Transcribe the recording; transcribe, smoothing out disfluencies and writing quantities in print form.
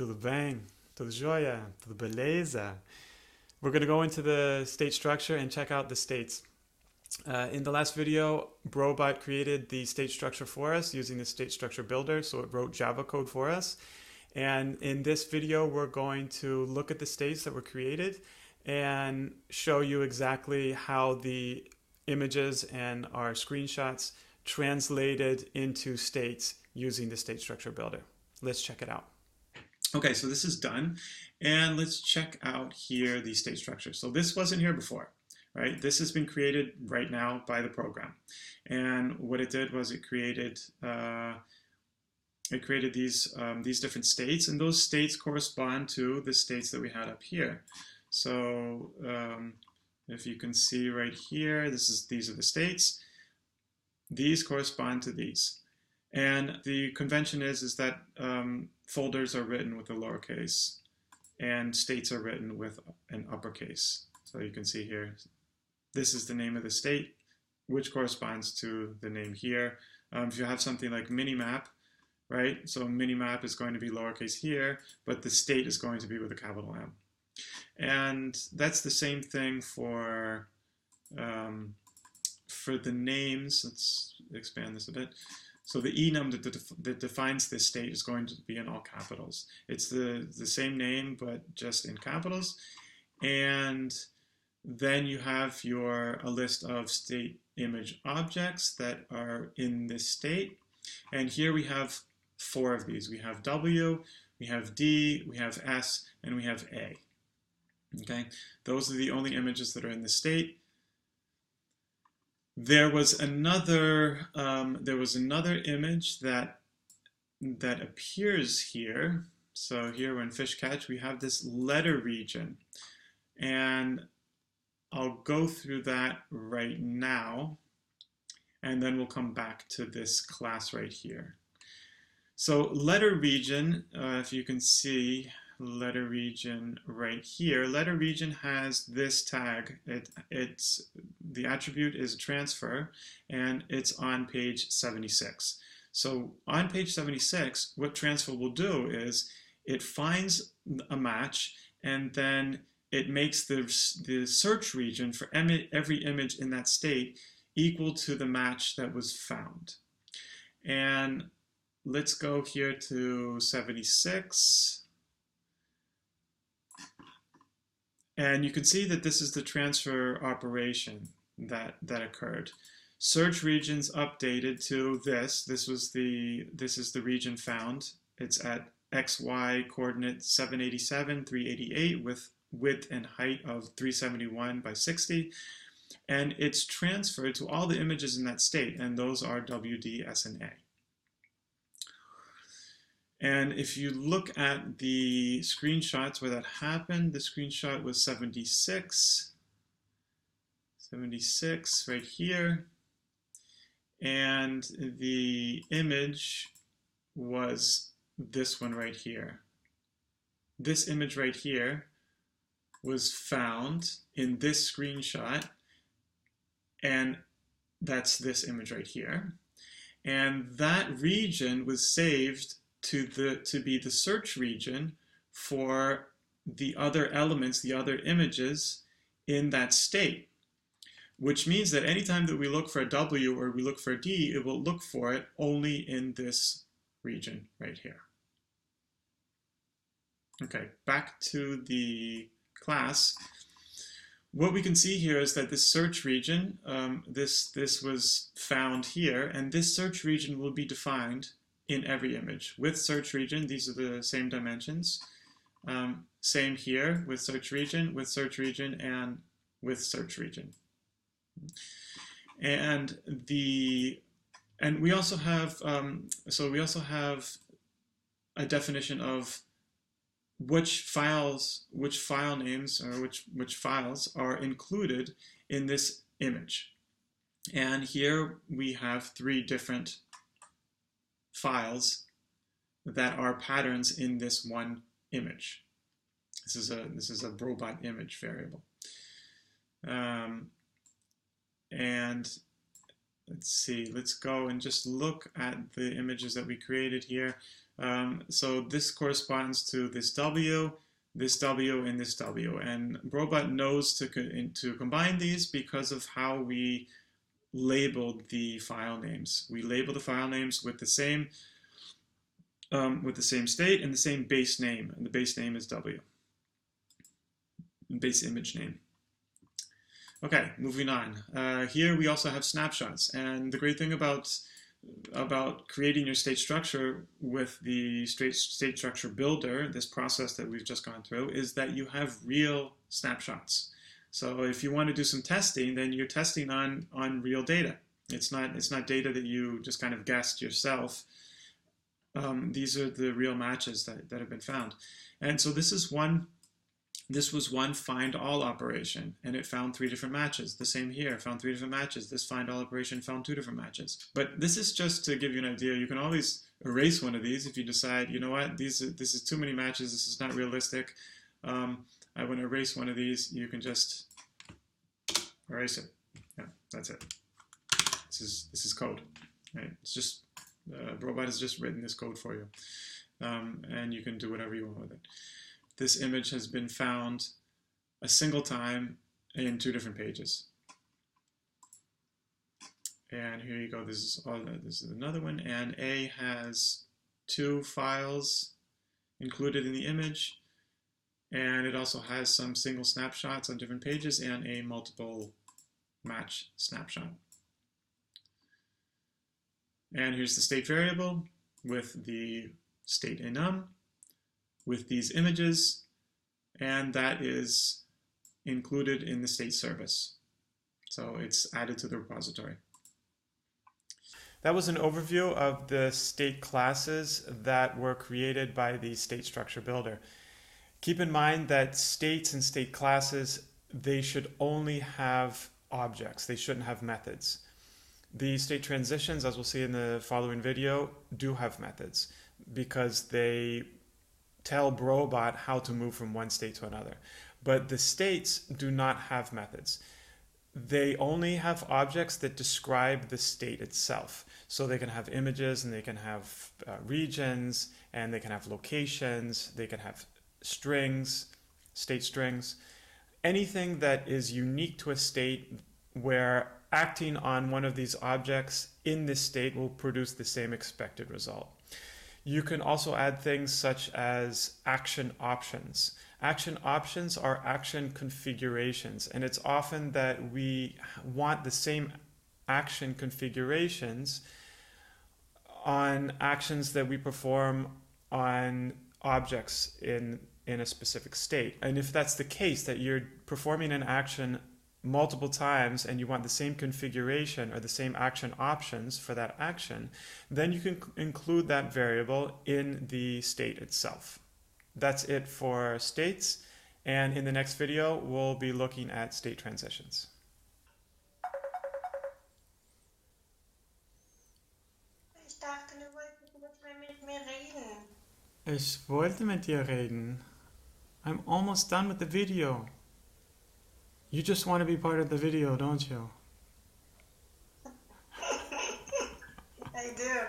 tudo bem? Tudo jóia? Tudo beleza? We're going to go into the state structure and check out the states. In the last video, Brobot created the state structure for us using the state structure builder, so it wrote Java code for us. And in this video, we're going to look at the states that were created and show you exactly how the images and our screenshots translated into states using the state structure builder. Let's check it out. Okay, so this is done, and let's check out here the state structure. So this wasn't here before, right? This has been created right now by the program, and what it did was it created these different states, and those states correspond to the states that we had up here. So if you can see right here, these are the states. These correspond to these. And the convention is that folders are written with a lowercase and states are written with an uppercase. So you can see here, this is the name of the state, which corresponds to the name here. If you have something like minimap, right? So minimap is going to be lowercase here, but the state is going to be with a capital M. And that's the same thing for the names. Let's expand this a bit. So the enum that defines this state is going to be in all capitals. It's the same name, but just in capitals. And then you have a list of state image objects that are in this state. And here we have 4 of these. We have W, we have D, we have S, and we have A. Okay, those are the only images that are in the state. There was another image that appears here. So here in fish catch, we have this letter region, and I'll go through that right now, and then we'll come back to this class right here. So letter region, if you can see letter region right here, letter region has this tag. The attribute is transfer, and it's on page 76. So on page 76, what transfer will do is it finds a match, and then it makes the search region for every image in that state equal to the match that was found. And let's go here to 76. And you can see that this is the transfer operation that occurred. Search regions updated to this. This is the region found. It's at XY coordinate 787, 388 with width and height of 371 by 60. And it's transferred to all the images in that state, and those are W, D, S, and A. And if you look at the screenshots where that happened, the screenshot was 76 right here. And the image was this one right here. This image right here was found in this screenshot, and that's this image right here. And that region was saved to be the search region for the other elements, the other images in that state, which means that anytime that we look for a W or we look for a D, it will look for it only in this region right here. Okay, back to the class. What we can see here is that this search region, this was found here, and this search region will be defined in every image. With search region, these are the same dimensions. Same here with search region, and with search region. And we also have a definition of which file names or which files are included in this image. And here we have 3 different files that are patterns in this one image. This is a Brobot image variable. And let's see, let's go and just look at the images that we created here. So this corresponds to this W, and this W. And Brobot knows to combine these because of how we labeled the file names. We label the file names with the same state and the same base name, and the base name is W, base image name. Okay, moving on. Here we also have snapshots, and the great thing about creating your state structure with the state structure builder, this process that we've just gone through, is that you have real snapshots. So if you want to do some testing, then you're testing on real data. It's not data that you just kind of guessed yourself. These are the real matches that have been found. And so this was one find all operation, and it found 3 different matches. The same here, found 3 different matches. This find all operation found 2 different matches. But this is just to give you an idea. You can always erase one of these if you decide, you know what, this is too many matches, this is not realistic. I want to erase one of these. You can just erase it. Yeah, that's it. This is code. Right? It's just Brobot has just written this code for you, and you can do whatever you want with it. This image has been found a single time in 2 different pages. And here you go. This is another one. And A has 2 files included in the image, and it also has some single snapshots on different pages and a multiple match snapshot. And here's the state variable with the state enum, with these images, and that is included in the state service. So it's added to the repository. That was an overview of the state classes that were created by the state structure builder. Keep in mind that states and state classes, they should only have objects. They shouldn't have methods. The state transitions, as we'll see in the following video, do have methods because they tell Brobot how to move from one state to another. But the states do not have methods. They only have objects that describe the state itself. So they can have images, and they can have regions, and they can have locations, they can have strings, state strings, anything that is unique to a state where acting on one of these objects in this state will produce the same expected result. You can also add things such as action options. Action options are action configurations, and it's often that we want the same action configurations on actions that we perform on objects in a specific state. And if that's the case, that you're performing an action multiple times and you want the same configuration or the same action options for that action, then you can include that variable in the state itself. That's it for states, and in the next video we'll be looking at state transitions. Ich dachte, du wolltest nicht mehr mit mir reden. Ich wollte mit dir reden. I'm almost done with the video. You just want to be part of the video, don't you? I do.